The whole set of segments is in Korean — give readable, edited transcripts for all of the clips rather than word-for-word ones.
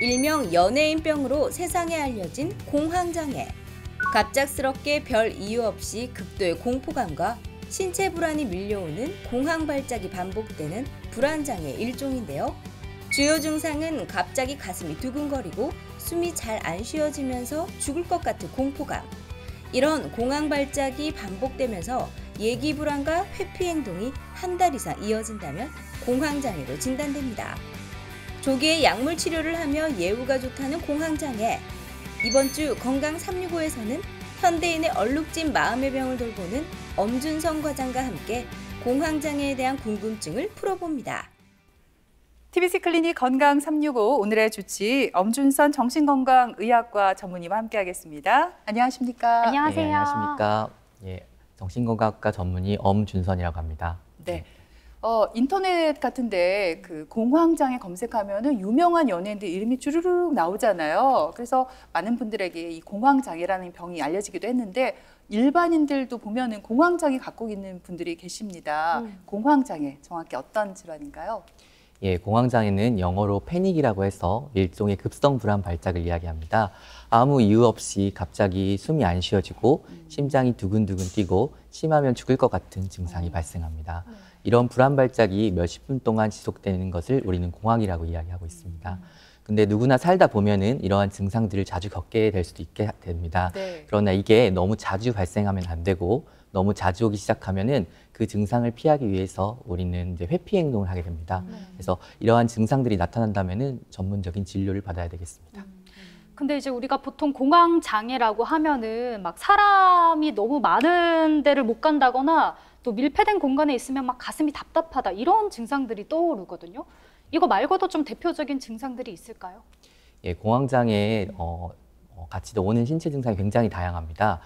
일명 연예인병으로 세상에 알려진 공황장애. 갑작스럽게 별 이유 없이 극도의 공포감과 신체 불안이 밀려오는 공황 발작이 반복되는 불안장애의 일종인데요. 주요 증상은 갑자기 가슴이 두근거리고 숨이 잘 안 쉬어지면서 죽을 것 같은 공포감. 이런 공황 발작이 반복되면서 예기 불안과 회피 행동이 한 달 이상 이어진다면 공황장애로 진단됩니다. 조기에 약물 치료를 하며 예후가 좋다는 공황장애. 이번 주 건강 365에서는 현대인의 얼룩진 마음의 병을 돌보는 엄준선 과장과 함께 공황장애에 대한 궁금증을 풀어봅니다. TBC 클리닉 건강 365 오늘의 주치 엄준선 정신건강의학과 전문의와 함께하겠습니다. 안녕하십니까? 안녕하세요. 네, 안녕하십니까? 예, 정신건강학과 전문의 엄준선이라고 합니다. 네. 인터넷 같은데 그 공황장애 검색하면은 유명한 연예인들 이름이 주르륵 나오잖아요. 그래서 많은 분들에게 이 공황장애라는 병이 알려지기도 했는데 일반인들도 보면은 공황장애 갖고 있는 분들이 계십니다. 공황장애 정확히 어떤 질환인가요? 예, 공황장애는 영어로 패닉이라고 해서 일종의 급성 불안 발작을 이야기합니다. 아무 이유 없이 갑자기 숨이 안 쉬어지고 심장이 두근두근 뛰고 심하면 죽을 것 같은 증상이 발생합니다. 이런 불안 발작이 몇십 분 동안 지속되는 것을 우리는 공황이라고 이야기하고 있습니다. 근데 누구나 살다 보면은 이러한 증상들을 자주 겪게 될 수도 있게 됩니다. 네. 그러나 이게 너무 자주 발생하면 안 되고 너무 자주 오기 시작하면은 그 증상을 피하기 위해서 우리는 이제 회피 행동을 하게 됩니다. 그래서 이러한 증상들이 나타난다면은 전문적인 진료를 받아야 되겠습니다. 근데 이제 우리가 보통 공황 장애라고 하면은 막 사람이 너무 많은 데를 못 간다거나 또 밀폐된 공간에 있으면 막 가슴이 답답하다 이런 증상들이 떠오르거든요. 이거 말고도 좀 대표적인 증상들이 있을까요? 예, 공황장애 같이 오는 신체 증상이 굉장히 다양합니다.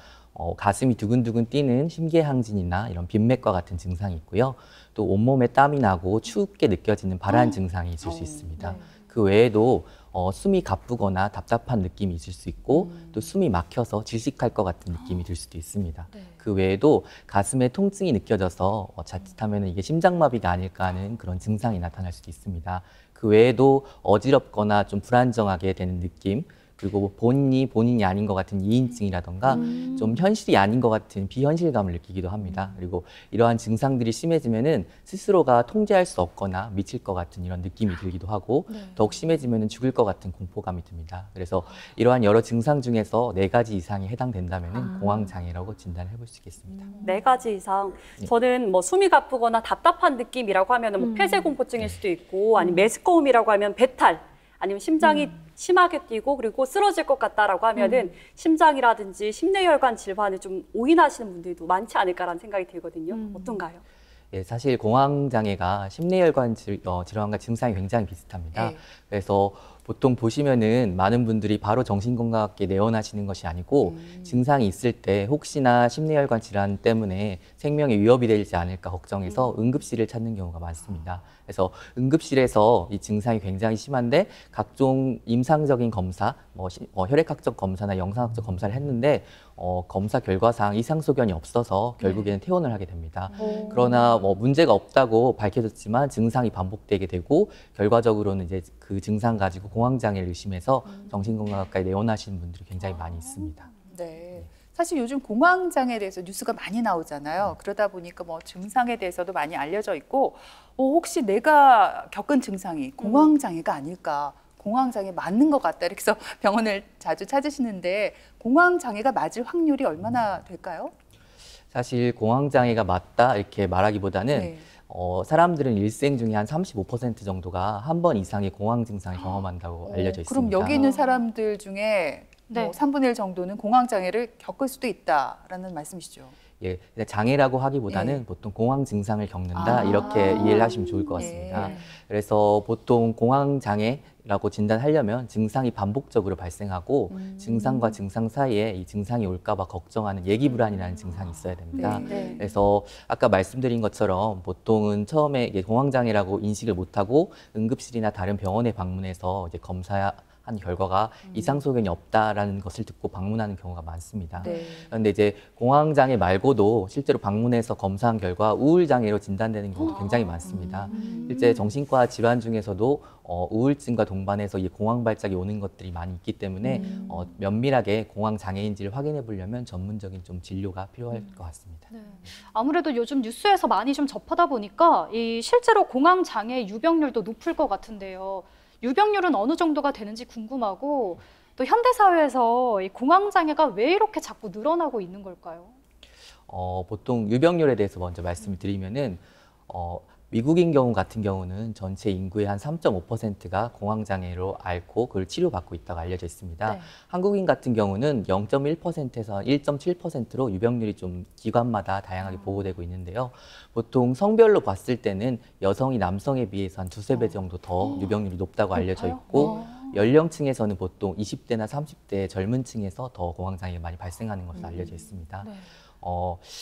가슴이 두근두근 뛰는 심계항진이나 이런 빈맥과 같은 증상이 있고요. 또 온몸에 땀이 나고 춥게 느껴지는 발한 증상이 있을 수 있습니다. 네. 그 외에도 숨이 가쁘거나 답답한 느낌이 있을 수 있고 또 숨이 막혀서 질식할 것 같은 느낌이 들 수도 있습니다. 네. 그 외에도 가슴에 통증이 느껴져서 자칫하면 이게 심장마비가 아닐까 하는 그런 증상이 나타날 수도 있습니다. 그 외에도 어지럽거나 좀 불안정하게 되는 느낌, 그리고 본인이 아닌 것 같은 이인증이라던가 좀 현실이 아닌 것 같은 비현실감을 느끼기도 합니다. 그리고 이러한 증상들이 심해지면은 스스로가 통제할 수 없거나 미칠 것 같은 이런 느낌이 들기도 하고 더욱 심해지면은 죽을 것 같은 공포감이 듭니다. 그래서 이러한 여러 증상 중에서 4가지 이상이 해당된다면은 공황장애라고 진단해 볼 수 있겠습니다. 4가지 이상. 저는 뭐 숨이 가쁘거나 답답한 느낌이라고 하면 뭐 폐쇄공포증일 수도 있고 아니면 메스꺼움이라고 하면 배탈 아니면 심장이 심하게 뛰고 그리고 쓰러질 것 같다라고 하면은 심장이라든지 심뇌혈관 질환을 좀 오인하시는 분들도 많지 않을까라는 생각이 들거든요. 어떤가요? 예, 사실 공황장애가 심뇌혈관 질환과 증상이 굉장히 비슷합니다. 네. 그래서 보통 보시면은 많은 분들이 바로 정신건강학과에 내원하시는 것이 아니고 증상이 있을 때 혹시나 심뇌혈관 질환 때문에 생명에 위협이 되지 않을까 걱정해서 응급실을 찾는 경우가 많습니다. 그래서 응급실에서 이 증상이 굉장히 심한데 각종 임상적인 검사, 혈액학적 검사나 영상학적 검사를 했는데 검사 결과상 이상 소견이 없어서 결국에는 퇴원을 하게 됩니다. 그러나 문제가 없다고 밝혀졌지만 증상이 반복되게 되고 결과적으로는 이제 그 증상 가지고 공황장애를 의심해서 정신건강학과에 내원하시는 분들이 굉장히 많이 있습니다. 네. 사실 요즘 공황장애에 대해서 뉴스가 많이 나오잖아요. 그러다 보니까 뭐 증상에 대해서도 많이 알려져 있고 혹시 내가 겪은 증상이 공황장애가 아닐까, 공황장애 맞는 것 같다 이렇게 해서 병원을 자주 찾으시는데 공황장애가 맞을 확률이 얼마나 될까요? 사실 공황장애가 맞다 이렇게 말하기보다는 네. 사람들은 일생 중에 한 35% 정도가 한 번 이상의 공황 증상을 경험한다고 알려져 있습니다. 그럼 여기 있는 사람들 중에 네. 뭐 3분의 1 정도는 공황장애를 겪을 수도 있다라는 말씀이시죠? 예, 장애라고 하기보다는 예. 보통 공황 증상을 겪는다 이렇게 이해를 하시면 좋을 것 같습니다. 예. 그래서 보통 공황 장애라고 진단하려면 증상이 반복적으로 발생하고 증상과 증상 사이에 이 증상이 올까 봐 걱정하는 예기 불안이라는 증상이 있어야 됩니다. 네. 그래서 아까 말씀드린 것처럼 보통은 처음에 이게 공황 장애라고 인식을 못하고 응급실이나 다른 병원에 방문해서 이제 검사 한 결과가 이상 소견이 없다라는 것을 듣고 방문하는 경우가 많습니다. 네. 그런데 이제 공황장애 말고도 실제로 방문해서 검사한 결과 우울장애로 진단되는 경우도 굉장히 많습니다. 실제 정신과 질환 중에서도 우울증과 동반해서 이 공황 발작이 오는 것들이 많이 있기 때문에 면밀하게 공황 장애인지를 확인해 보려면 전문적인 좀 진료가 필요할 것 같습니다. 네. 아무래도 요즘 뉴스에서 많이 좀 접하다 보니까 이 실제로 공황 장애 유병률도 높을 것 같은데요. 유병률은 어느 정도가 되는지 궁금하고 또 현대 사회에서 이 공황 장애가 왜 이렇게 자꾸 늘어나고 있는 걸까요? 보통 유병률에 대해서 먼저 말씀을 드리면은 미국인 경우 같은 경우는 전체 인구의 한 3.5%가 공황장애로 앓고 그걸 치료받고 있다고 알려져 있습니다. 네. 한국인 같은 경우는 0.1%에서 1.7%로 유병률이 좀 기관마다 다양하게 보고되고 있는데요. 보통 성별로 봤을 때는 여성이 남성에 비해서 한 두세 배 정도 더 유병률이 높다고 알려져 있고 연령층에서는 보통 20대나 30대 젊은 층에서 더 공황장애가 많이 발생하는 것으로 알려져 있습니다. 네.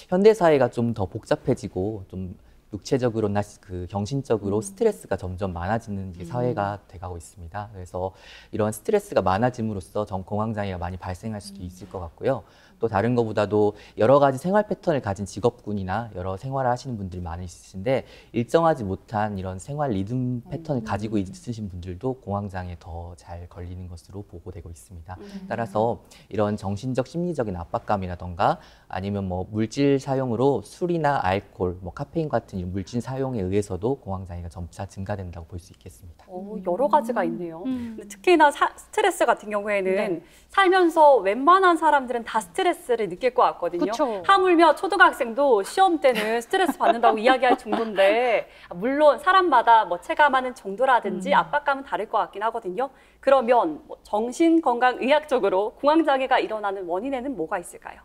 현대 사회가 좀 더 복잡해지고 좀 육체적으로나 그 정신적으로 스트레스가 점점 많아지는 사회가 돼가고 있습니다. 그래서 이런 스트레스가 많아짐으로써 공황장애가 많이 발생할 수도 있을 것 같고요. 또 다른 것보다도 여러 가지 생활 패턴을 가진 직업군이나 여러 생활을 하시는 분들이 많이 있으신데 일정하지 못한 이런 생활 리듬 패턴을 가지고 있으신 분들도 공황장애에 더 잘 걸리는 것으로 보고되고 있습니다. 따라서 이런 정신적 심리적인 압박감이라던가 아니면 뭐 물질 사용으로 술이나 알코올, 뭐 카페인 같은 이런 물질 사용에 의해서도 공황장애가 점차 증가된다고 볼 수 있겠습니다. 여러 가지가 있네요. 근데 특히나 스트레스 같은 경우에는 살면서 웬만한 사람들은 다 스트레스를 느낄 것 같거든요. 그쵸. 하물며 초등학생도 시험 때는 스트레스 받는다고 이야기할 정도인데 물론 사람마다 뭐 체감하는 정도라든지 압박감은 다를 것 같긴 하거든요. 그러면 뭐 정신건강의학적으로 공황장애가 일어나는 원인에는 뭐가 있을까요?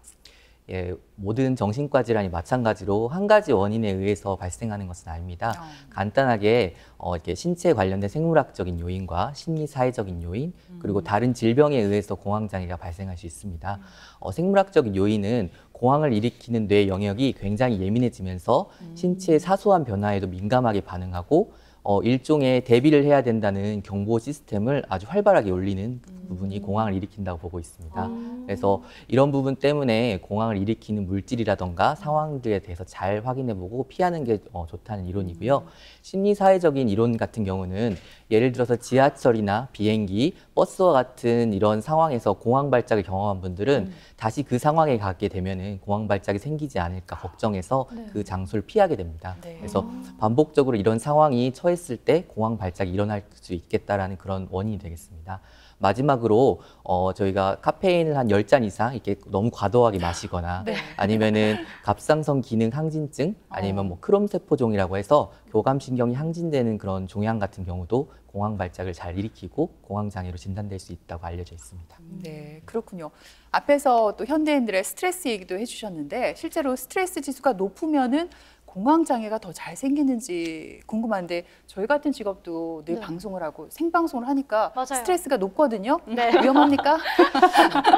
예, 모든 정신과 질환이 마찬가지로 한 가지 원인에 의해서 발생하는 것은 아닙니다. 간단하게 이렇게 신체에 관련된 생물학적인 요인과 심리사회적인 요인, 그리고 다른 질병에 의해서 공황장애가 발생할 수 있습니다. 생물학적인 요인은 공황을 일으키는 뇌 영역이 굉장히 예민해지면서 신체의 사소한 변화에도 민감하게 반응하고 일종의 대비를 해야 된다는 경보 시스템을 아주 활발하게 올리는 부분이 공황을 일으킨다고 보고 있습니다. 그래서 이런 부분 때문에 공황을 일으키는 물질이라던가 상황들에 대해서 잘 확인해보고 피하는 게 좋다는 이론이고요. 심리사회적인 이론 같은 경우는 예를 들어서 지하철이나 비행기, 버스와 같은 이런 상황에서 공황 발작을 경험한 분들은 다시 그 상황에 가게 되면은 공황 발작이 생기지 않을까 걱정해서 그 장소를 피하게 됩니다. 그래서 반복적으로 이런 상황이 처했을 때 공황 발작이 일어날 수 있겠다라는 그런 원인이 되겠습니다. 마지막으로 저희가 카페인을 한 10잔 이상 이렇게 너무 과도하게 마시거나 아니면은 갑상선 기능 항진증 아니면 뭐 크롬세포종이라고 해서 교감신경이 항진되는 그런 종양 같은 경우도 공황 발작을 잘 일으키고 공황 장애로 진단될 수 있다고 알려져 있습니다. 네, 그렇군요. 앞에서 또 현대인들의 스트레스 얘기도 해주셨는데 실제로 스트레스 지수가 높으면은 공황 장애가 더 잘 생기는지 궁금한데 저희 같은 직업도 늘 방송을 하고 생방송을 하니까 맞아요. 스트레스가 높거든요. 네. 위험합니까?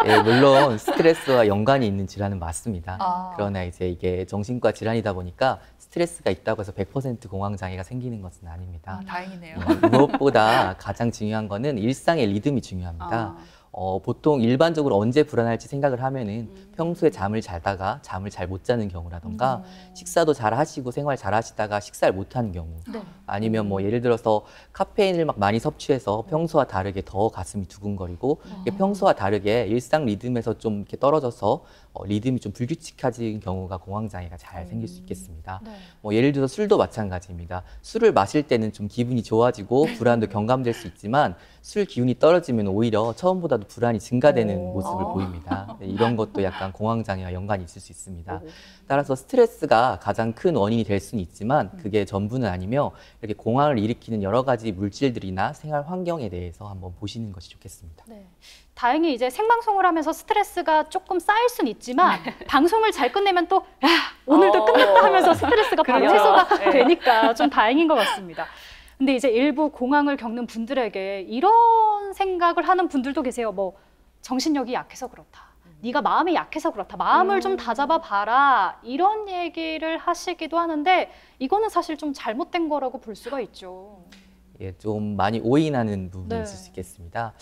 예, 물론 스트레스와 연관이 있는 질환은 맞습니다. 아. 그러나 이제 이게 정신과 질환이다 보니까 스트레스가 있다고 해서 100% 공황 장애가 생기는 것은 아닙니다. 다행이네요. 무엇보다 가장 중요한 거는 일상의 리듬이 중요합니다. 보통 일반적으로 언제 불안할지 생각을 하면은 평소에 잠을 자다가 잠을 잘 못 자는 경우라던가 식사도 잘 하시고 생활 잘 하시다가 식사를 못 하는 경우 아니면 뭐 예를 들어서 카페인을 막 많이 섭취해서 평소와 다르게 더 가슴이 두근거리고 이게 평소와 다르게 일상 리듬에서 좀 이렇게 떨어져서 리듬이 좀 불규칙해진 경우가 공황장애가 잘 생길 수 있겠습니다. 뭐 예를 들어서 술도 마찬가지입니다. 술을 마실 때는 좀 기분이 좋아지고 불안도 경감될 수 있지만 술 기운이 떨어지면 오히려 처음보다도 불안이 증가되는 모습을 보입니다. 이런 것도 약간 공황장애와 연관이 있을 수 있습니다. 따라서 스트레스가 가장 큰 원인이 될 수는 있지만 그게 전부는 아니며 이렇게 공황을 일으키는 여러 가지 물질들이나 생활 환경에 대해서 한번 보시는 것이 좋겠습니다. 네. 다행히 이제 생방송을 하면서 스트레스가 조금 쌓일 수는 있지만 방송을 잘 끝내면 또 야, 오늘도 끝났다 하면서 스트레스가 바로 그렇죠. 해소가 되니까 좀 다행인 것 같습니다. 근데 이제 일부 공황을 겪는 분들에게 이런 생각을 하는 분들도 계세요. 뭐 정신력이 약해서 그렇다. 네가 마음이 약해서 그렇다. 마음을 좀 다잡아 봐라. 이런 얘기를 하시기도 하는데 이거는 사실 좀 잘못된 거라고 볼 수가 있죠. 예, 좀 많이 오인하는 부분이 네. 있을 수 있겠습니다.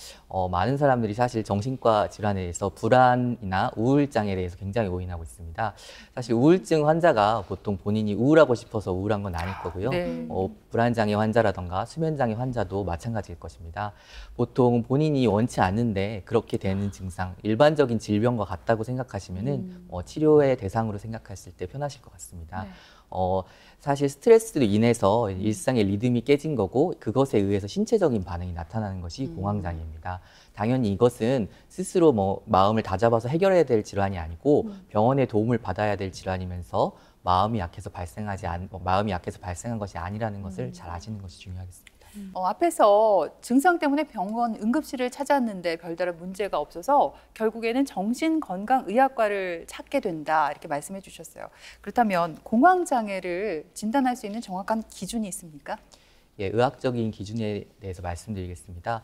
많은 사람들이 사실 정신과 질환에 대해서 불안이나 우울장애에 대해서 굉장히 오인하고 있습니다. 사실 우울증 환자가 보통 본인이 우울하고 싶어서 우울한 건 아닐 거고요. 네. 불안장애 환자라던가 수면장애 환자도 마찬가지일 것입니다. 보통 본인이 원치 않는데 그렇게 되는 증상, 일반적인 질병과 같다고 생각하시면은 치료의 대상으로 생각했을 때 편하실 것 같습니다. 네. 사실 스트레스로 인해서 일상의 리듬이 깨진 거고 그것에 의해서 신체적인 반응이 나타나는 것이 공황장애입니다. 당연히 이것은 스스로 마음을 다잡아서 해결해야 될 질환이 아니고 병원의 도움을 받아야 될 질환이면서 마음이 약해서 발생한 것이 아니라는 것을 잘 아시는 것이 중요하겠습니다. 앞에서 증상 때문에 병원 응급실을 찾았는데 별다른 문제가 없어서 결국에는 정신건강의학과를 찾게 된다 이렇게 말씀해 주셨어요. 그렇다면 공황장애를 진단할 수 있는 정확한 기준이 있습니까? 예, 의학적인 기준에 대해서 말씀드리겠습니다.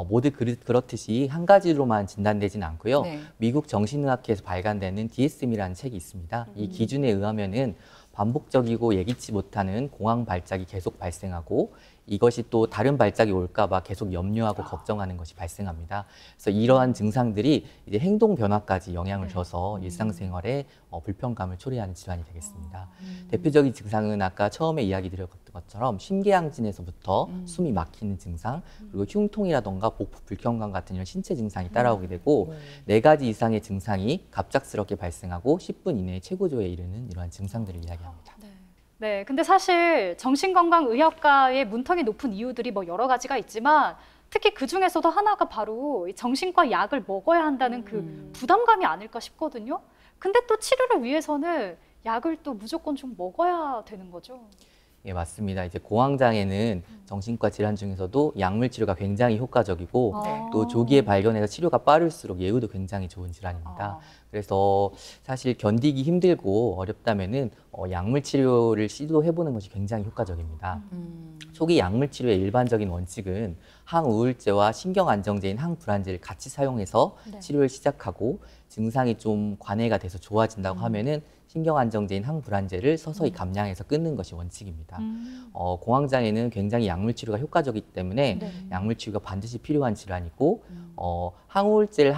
모두 그렇듯이 한 가지로만 진단되지는 않고요. 네. 미국 정신의학회에서 발간되는 DSM이라는 책이 있습니다. 이 기준에 의하면은 반복적이고 예기치 못하는 공황 발작이 계속 발생하고 이것이 또 다른 발작이 올까 봐 계속 염려하고 걱정하는 것이 발생합니다. 그래서 이러한 증상들이 이제 행동 변화까지 영향을 줘서 일상생활에 불편감을 초래하는 질환이 되겠습니다. 대표적인 증상은 아까 처음에 이야기 드렸던 것처럼 심계양진에서부터 숨이 막히는 증상, 그리고 흉통이라던가 복부 불편감 같은 이런 신체 증상이 따라오게 되고 4가지 이상의 증상이 갑작스럽게 발생하고 10분 이내에 최고조에 이르는 이러한 증상들을 이야기합니다. 네, 근데 사실 정신건강의학과의 문턱이 높은 이유들이 여러 가지가 있지만 특히 그 중에서도 하나가 바로 이 정신과 약을 먹어야 한다는 그 부담감이 아닐까 싶거든요. 근데 또 치료를 위해서는 약을 또 무조건 좀 먹어야 되는 거죠. 예, 맞습니다. 이제 공황장애는 정신과 질환 중에서도 약물 치료가 굉장히 효과적이고 또 조기에 발견해서 치료가 빠를수록 예후도 굉장히 좋은 질환입니다. 그래서 사실 견디기 힘들고 어렵다면은 약물 치료를 시도해보는 것이 굉장히 효과적입니다. 초기 약물 치료의 일반적인 원칙은 항우울제와 신경안정제인 항불안제를 같이 사용해서 치료를 시작하고 증상이 좀 관해가 돼서 좋아진다고 하면은 신경안정제인 항불안제를 서서히 감량해서 끊는 것이 원칙입니다. 공황장애는 굉장히 약물 치료가 효과적이기 때문에 약물 치료가 반드시 필요한 질환이고 항우울제를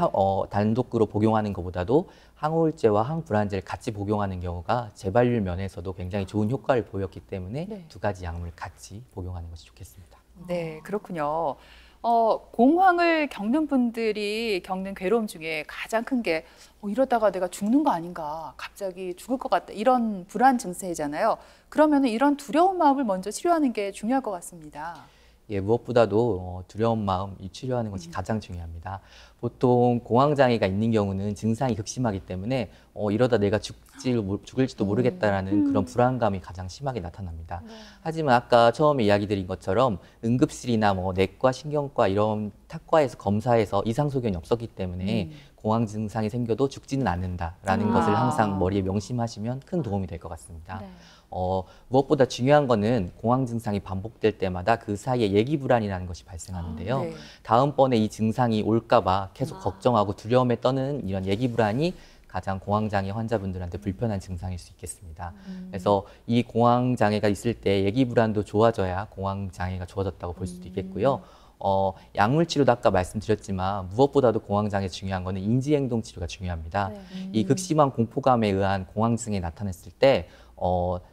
단독으로 복용하는 것보다도 항우울제와 항불안제를 같이 복용하는 경우가 재발률 면에서도 굉장히 좋은 효과를 보였기 때문에 2가지 약물을 같이 복용하는 것이 좋겠습니다. 네, 그렇군요. 공황을 겪는 분들이 겪는 괴로움 중에 가장 큰 게 이러다가 내가 죽는 거 아닌가, 갑자기 죽을 것 같다, 이런 불안 증세잖아요. 그러면 이런 두려운 마음을 먼저 치료하는 게 중요할 것 같습니다. 예, 무엇보다도 두려운 마음 치료하는 것이 가장 중요합니다. 보통 공황장애가 있는 경우는 증상이 극심하기 때문에 이러다 내가 죽을지도 모르겠다라는 그런 불안감이 가장 심하게 나타납니다. 하지만 아까 처음에 이야기 드린 것처럼 응급실이나 내과, 신경과 이런 탁과에서 검사해서 이상 소견이 없었기 때문에 공황 증상이 생겨도 죽지는 않는다라는 것을 항상 머리에 명심하시면 큰 도움이 될 것 같습니다. 무엇보다 중요한 거는 공황 증상이 반복될 때마다 그 사이에 예기 불안이라는 것이 발생하는데요. 다음번에 이 증상이 올까 봐 계속 걱정하고 두려움에 떠는 이런 예기 불안이 가장 공황장애 환자분들한테 불편한 증상일 수 있겠습니다. 그래서 이 공황장애가 있을 때 예기 불안도 좋아져야 공황장애가 좋아졌다고 볼 수도 있겠고요. 약물 치료도 아까 말씀드렸지만 무엇보다도 공황장애 중요한 거는 인지행동 치료가 중요합니다. 이 극심한 공포감에 의한 공황증이 나타났을 때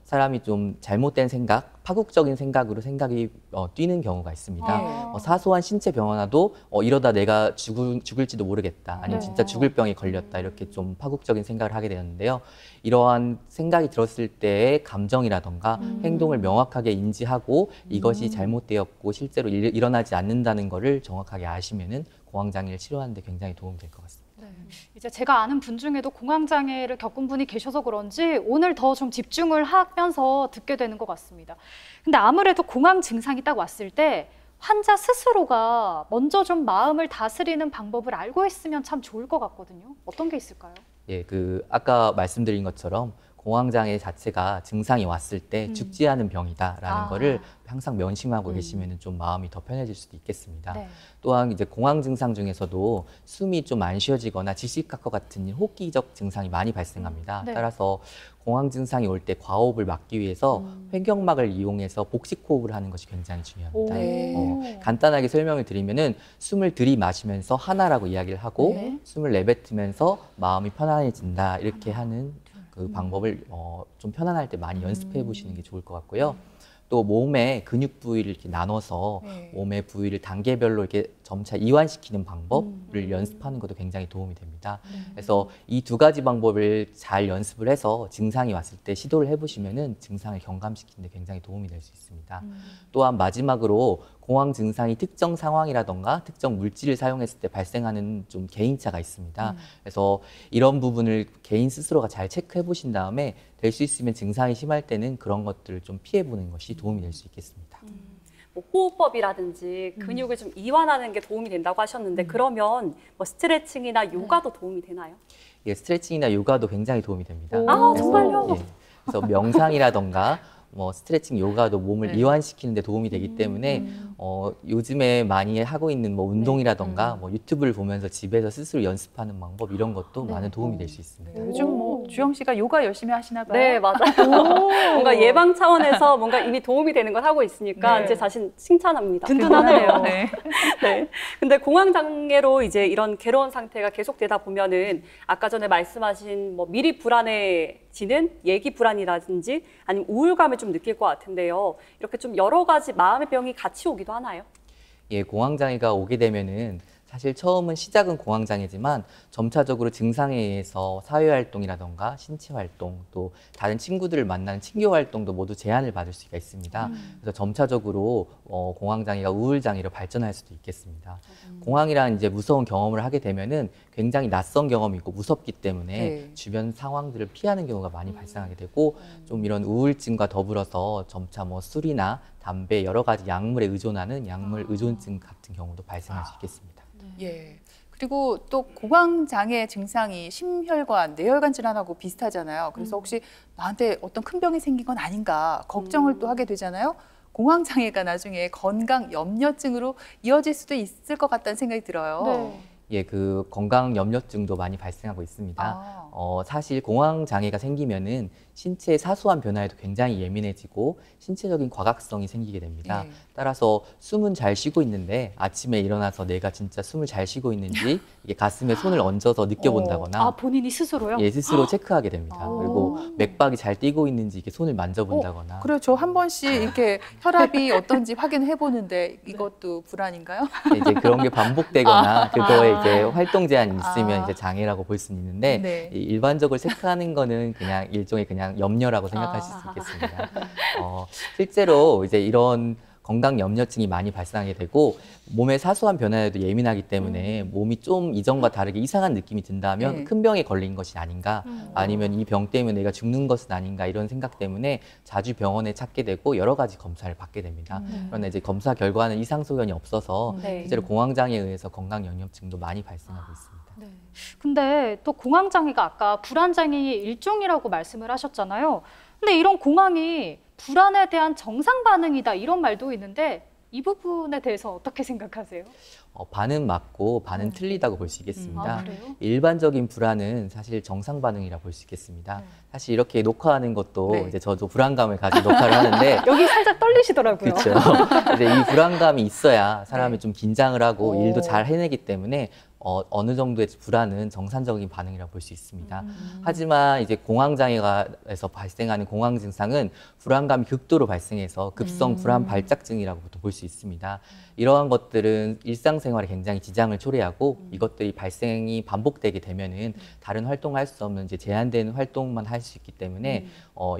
사람이 좀 잘못된 생각, 파국적인 생각으로 생각이 뛰는 경우가 있습니다. 사소한 신체 변화도 이러다 내가 죽을지도 모르겠다, 아니면 진짜 죽을 병에 걸렸다, 이렇게 좀 파국적인 생각을 하게 되는데요. 이러한 생각이 들었을 때의 감정이라던가 행동을 명확하게 인지하고 이것이 잘못되었고 실제로 일어나지 않는다는 것을 정확하게 아시면은 공황장애를 치료하는 데 굉장히 도움이 될 것 같습니다. 이제 제가 아는 분 중에도 공황장애를 겪은 분이 계셔서 그런지 오늘 더 좀 집중을 하면서 듣게 되는 것 같습니다. 근데 아무래도 공황 증상이 딱 왔을 때 환자 스스로가 먼저 좀 마음을 다스리는 방법을 알고 있으면 참 좋을 것 같거든요. 어떤 게 있을까요? 예, 아까 말씀드린 것처럼 공황장애 자체가 증상이 왔을 때 죽지 않은 병이다라는 거를 항상 명심하고 계시면 좀 마음이 더 편해질 수도 있겠습니다. 네. 또한 이제 공황 증상 중에서도 숨이 좀 안 쉬어지거나 지식각과 같은 호흡기적 증상이 많이 발생합니다. 네. 따라서 공황 증상이 올 때 과호흡을 막기 위해서 횡격막을 이용해서 복식 호흡을 하는 것이 굉장히 중요합니다. 네. 간단하게 설명을 드리면은 숨을 들이마시면서 하나라고 이야기를 하고 네. 숨을 내뱉으면서 마음이 편안해진다 이렇게 하는 그 방법을 좀 편안할 때 많이 연습해 보시는 게 좋을 것 같고요. 또 몸의 근육 부위를 이렇게 나눠서 네. 몸의 부위를 단계별로 이렇게 점차 이완시키는 방법을 연습하는 것도 굉장히 도움이 됩니다. 그래서 이 두 가지 방법을 잘 연습을 해서 증상이 왔을 때 시도를 해보시면은 증상을 경감시키는 데 굉장히 도움이 될 수 있습니다. 또한 마지막으로 공황 증상이 특정 상황이라던가 특정 물질을 사용했을 때 발생하는 좀 개인차가 있습니다. 그래서 이런 부분을 개인 스스로가 잘 체크해 보신 다음에 될 수 있으면 증상이 심할 때는 그런 것들을 좀 피해 보는 것이 도움이 될 수 있겠습니다. 뭐 호흡법이라든지 근육을 좀 이완하는 게 도움이 된다고 하셨는데 그러면 뭐 스트레칭이나 요가도 도움이 되나요? 예, 스트레칭이나 요가도 굉장히 도움이 됩니다. 아, 정말요? 예, 그래서 명상이라던가 뭐 스트레칭, 요가도 몸을 네. 이완시키는 데 도움이 되기 때문에 요즘에 많이 하고 있는 뭐 운동이라던가 뭐 유튜브를 보면서 집에서 스스로 연습하는 방법 이런 것도 많은 도움이 될 수 있습니다. 요즘 뭐 주영 씨가 요가 열심히 하시나 봐요. 네, 맞아요. 뭔가 예방 차원에서 뭔가 이미 도움이 되는 걸 하고 있으니까 네. 제 자신 칭찬합니다. 든든하네요. 네. 네. 근데 공황 장애로 이제 이런 괴로운 상태가 계속되다 보면은 아까 전에 말씀하신 뭐 미리 불안해지는 예기 불안이라든지 아니면 우울감을 좀 느낄 것 같은데요. 이렇게 좀 여러 가지 마음의 병이 같이 오기도 하나요? 예, 공황장애가 오게 되면은 사실 처음은 시작은 공황장애지만 점차적으로 증상에 의해서 사회활동이라던가 신체활동 또 다른 친구들을 만나는 친교활동도 모두 제한을 받을 수가 있습니다. 그래서 점차적으로 공황장애가 우울장애로 발전할 수도 있겠습니다. 공황이란 이제 무서운 경험을 하게 되면은 굉장히 낯선 경험이고 무섭기 때문에 네. 주변 상황들을 피하는 경우가 많이 발생하게 되고 좀 이런 우울증과 더불어서 점차 뭐 술이나 담배 여러 가지 약물에 의존하는 약물 의존증 같은 경우도 발생할 수 있겠습니다. 예. 그리고 또 공황 장애 증상이 심혈관, 뇌혈관 질환하고 비슷하잖아요. 그래서 혹시 나한테 어떤 큰 병이 생긴 건 아닌가 걱정을 또 하게 되잖아요. 공황 장애가 나중에 건강 염려증으로 이어질 수도 있을 것 같다는 생각이 들어요. 네. 예, 그 건강 염려증도 많이 발생하고 있습니다. 아. 사실 공황 장애가 생기면은 신체의 사소한 변화에도 굉장히 예민해지고 신체적인 과각성이 생기게 됩니다. 네. 따라서 숨은 잘 쉬고 있는데 아침에 일어나서 내가 진짜 숨을 잘 쉬고 있는지 이게 가슴에 손을 얹어서 느껴본다거나 아, 본인이 스스로요? 예, 스스로 체크하게 됩니다. 그리고 맥박이 잘 뛰고 있는지 이렇게 손을 만져본다거나 그래요. 저 한 번씩 이렇게 혈압이 어떤지 확인해 보는데 이것도 불안인가요? 이제 그런 게 반복되거나 그거에 이제 활동 제한이 있으면 아. 이제 장애라고 볼 수는 있는데 네. 이 일반적으로 체크하는 거는 그냥 일종의 그냥 염려라고 생각하실 아. 수 있겠습니다. 실제로 이제 이런 건강 염려증이 많이 발생하게 되고 몸의 사소한 변화에도 예민하기 때문에 몸이 좀 이전과 다르게 이상한 느낌이 든다면 네. 큰 병에 걸린 것이 아닌가 아니면 이 병 때문에 내가 죽는 것은 아닌가 이런 생각 때문에 자주 병원에 찾게 되고 여러 가지 검사를 받게 됩니다. 그러나 이제 검사 결과는 이상 소견이 없어서 네. 실제로 공황장애에 의해서 건강 염려증도 많이 발생하고 있습니다. 네. 근데 또 공황장애가 아까 불안장애의 일종이라고 말씀을 하셨잖아요. 근데 이런 공황이 불안에 대한 정상 반응이다 이런 말도 있는데 이 부분에 대해서 어떻게 생각하세요? 반은 맞고 반은 틀리다고 볼 수 있겠습니다. 아, 그래요? 일반적인 불안은 사실 정상 반응이라 볼 수 있겠습니다. 사실 이렇게 녹화하는 것도 네. 이제 저도 불안감을 가지고 녹화를 하는데 여기 살짝 떨리시더라고요. 그렇죠. 이제 이 불안감이 있어야 사람이 네. 좀 긴장을 하고 오. 일도 잘 해내기 때문에 어느 정도의 불안은 정상적인 반응이라고 볼 수 있습니다. 하지만 이제 공황장애에서 발생하는 공황 증상은 불안감이 극도로 발생해서 급성 불안 발작증이라고 보통 볼 수 있습니다. 이러한 것들은 일상생활에 굉장히 지장을 초래하고 이것들이 발생이 반복되게 되면은 다른 활동을 할 수 없는 이제 제한되는 활동만 할 수 있기 때문에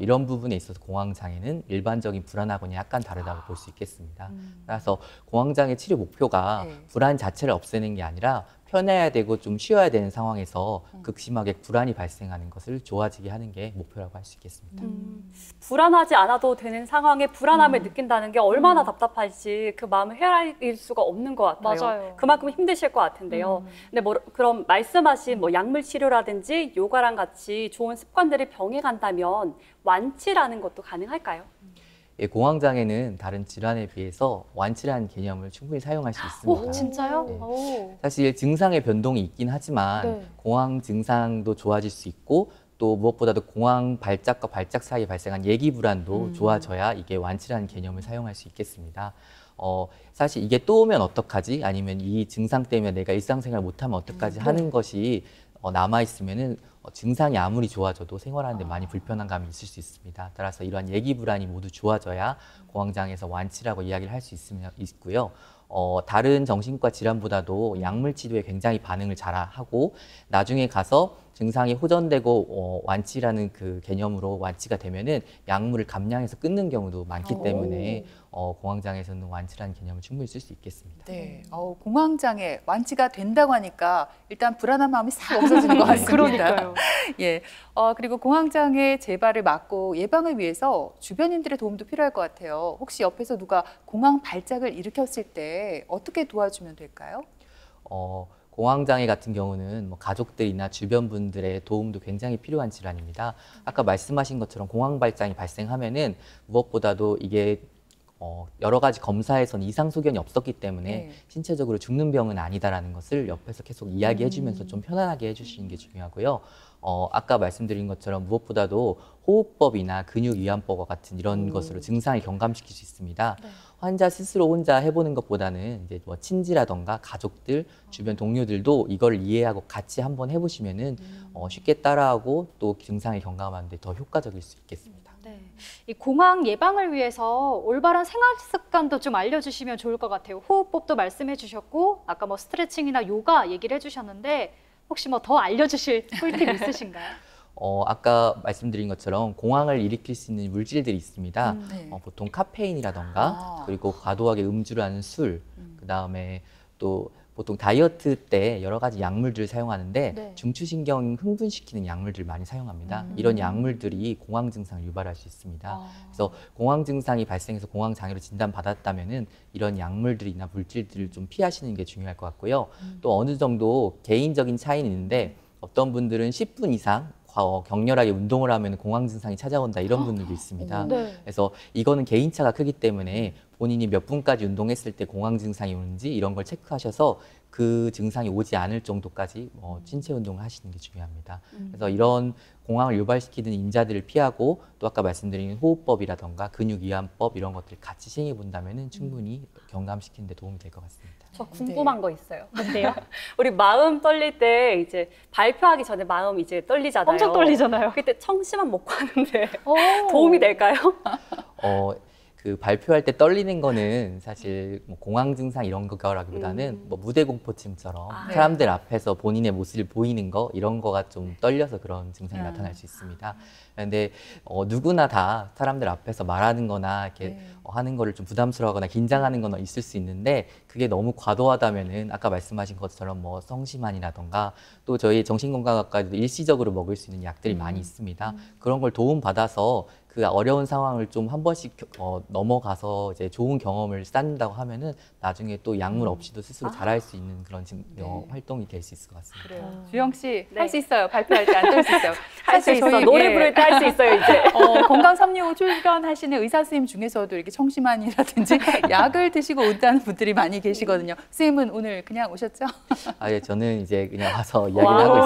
이런 부분에 있어서 공황장애는 일반적인 불안하고는 약간 다르다고 볼 수 있겠습니다. 그래서 공황장애 치료 목표가 네. 불안 자체를 없애는 게 아니라 편해야 되고 좀 쉬어야 되는 상황에서 극심하게 불안이 발생하는 것을 좋아지게 하는 게 목표라고 할 수 있겠습니다. 불안하지 않아도 되는 상황에 불안함을 느낀다는 게 얼마나 답답할지 그 마음을 헤아릴 생활일 수가 없는 것 같아요. 맞아요. 그만큼 힘드실 것 같은데요. 근데 뭐 그럼 말씀하신 뭐 약물 치료라든지 요가랑 같이 좋은 습관들이 병행한다면 완치라는 것도 가능할까요? 예, 공황장애는 다른 질환에 비해서 완치라는 개념을 충분히 사용할 수 있습니다. 오, 진짜요? 네. 오. 사실 증상의 변동이 있긴 하지만 네. 공황 증상도 좋아질 수 있고 또 무엇보다도 공황 발작과 발작 사이에 발생한 예기 불안도 좋아져야 이게 완치라는 개념을 사용할 수 있겠습니다. 사실 이게 또 오면 어떡하지? 아니면 이 증상 때문에 내가 일상생활 못하면 어떡하지? 하는 것이 남아있으면은 증상이 아무리 좋아져도 생활하는데 많이 불편한 감이 있을 수 있습니다. 따라서 이러한 예기 불안이 모두 좋아져야 공황장애에서 완치라고 이야기를 할 수 있고요. 다른 정신과 질환보다도 약물 치료에 굉장히 반응을 잘하고 나중에 가서 증상이 호전되고 완치라는 그 개념으로 완치가 되면은 약물을 감량해서 끊는 경우도 많기 때문에 공황장애에서는 완치라는 개념을 충분히 쓸 수 있겠습니다. 네, 공황장애 완치가 된다고 하니까 일단 불안한 마음이 싹 없어지는 것 같습니다. 그러니까요. 예, 그리고 공황장애 재발을 막고 예방을 위해서 주변인들의 도움도 필요할 것 같아요. 혹시 옆에서 누가 공황 발작을 일으켰을 때 어떻게 도와주면 될까요? 공황장애 같은 경우는 뭐 가족들이나 주변 분들의 도움도 굉장히 필요한 질환입니다. 아까 말씀하신 것처럼 공황 발작이 발생하면은 무엇보다도 이게 여러 가지 검사에서는 이상 소견이 없었기 때문에 네. 신체적으로 죽는 병은 아니다라는 것을 옆에서 계속 이야기해주면서 좀 편안하게 해주시는 게 중요하고요. 아까 말씀드린 것처럼 무엇보다도 호흡법이나 근육이완법과 같은 이런 것으로 증상을 경감시킬 수 있습니다. 네. 환자 스스로 혼자 해보는 것보다는 이제 뭐 친지라던가 가족들, 주변 동료들도 이걸 이해하고 같이 한번 해보시면은 쉽게 따라하고 또 증상을 경감하는데 더 효과적일 수 있겠습니다. 네. 이 공황 예방을 위해서 올바른 생활 습관도 좀 알려주시면 좋을 것 같아요. 호흡법도 말씀해 주셨고 아까 뭐 스트레칭이나 요가 얘기를 해주셨는데 혹시 뭐 더 알려주실 꿀팁 있으신가요? 아까 말씀드린 것처럼 공황을 일으킬 수 있는 물질들이 있습니다. 네. 보통 카페인이라던가 그리고 과도하게 음주를 하는 술, 그다음에 또 보통 다이어트 때 여러 가지 약물들을 사용하는데 네. 중추신경 흥분시키는 약물들 많이 사용합니다. 이런 약물들이 공황 증상을 유발할 수 있습니다. 그래서 공황 증상이 발생해서 공황 장애로 진단받았다면은 이런 약물들이나 물질들을 좀 피하시는 게 중요할 것 같고요. 또 어느 정도 개인적인 차이는 있는데 어떤 분들은 10분 이상 격렬하게 운동을 하면 공황 증상이 찾아온다 이런 분들도 있습니다. 네. 그래서 이거는 개인차가 크기 때문에 본인이 몇 분까지 운동했을 때 공황 증상이 오는지 이런 걸 체크하셔서 그 증상이 오지 않을 정도까지 신체 운동을 하시는 게 중요합니다. 그래서 이런 공황을 유발시키는 인자들을 피하고 또 아까 말씀드린 호흡법이라던가 근육이완법 이런 것들을 같이 시행해 본다면 충분히 경감시키는 데 도움이 될 것 같습니다. 저 궁금한 거 있어요. 뭔데요? 우리 마음 떨릴 때 이제 발표하기 전에 마음 이제 떨리잖아요. 엄청 떨리잖아요. 그때 청심환 먹고 하는데 오. 도움이 될까요? 그 발표할 때 떨리는 거는 사실 뭐 공황 증상 이런 거라기보다는 뭐 무대 공포증처럼 네. 사람들 앞에서 본인의 모습을 보이는 거 이런 거가 좀 떨려서 그런 증상이 나타날 수 있습니다. 그런데 누구나 다 사람들 앞에서 말하는 거나 이렇게 하는 거를 좀 부담스러워하거나 긴장하는 거나 있을 수 있는데 그게 너무 과도하다면은 아까 말씀하신 것처럼 뭐 성심환이라던가 또 저희 정신건강학과에도 일시적으로 먹을 수 있는 약들이 많이 있습니다. 그런 걸 도움받아서 그 어려운 상황을 좀 한 번씩 넘어가서 이제 좋은 경험을 쌓는다고 하면은 나중에 또 약물 없이도 스스로 잘할 수 있는 그런 활동이 될 수 있을 것 같습니다. 그래요. 주영 씨, 네. 할 수 있어요. 발표할 때 안 떨 수 있어요. 할 수 있어. 저희, 노래 부를 때 할 수 있어요, 이제. 건강 365 출연하시는 의사 선생님 중에서도 이렇게 청심환이라든지 약을 드시고 온다는 분들이 많이 계시거든요. 선생님은 오늘 그냥 오셨죠? 예, 저는 이제 그냥 와서 이야기를 하고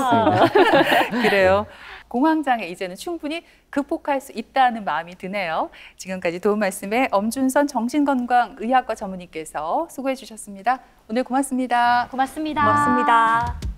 있습니다. 그래요. 공황장애 이제는 충분히 극복할 수 있다는 마음이 드네요. 지금까지 도움 말씀에 엄준선 정신건강의학과 전문의께서 수고해 주셨습니다. 오늘 고맙습니다. 고맙습니다. 고맙습니다.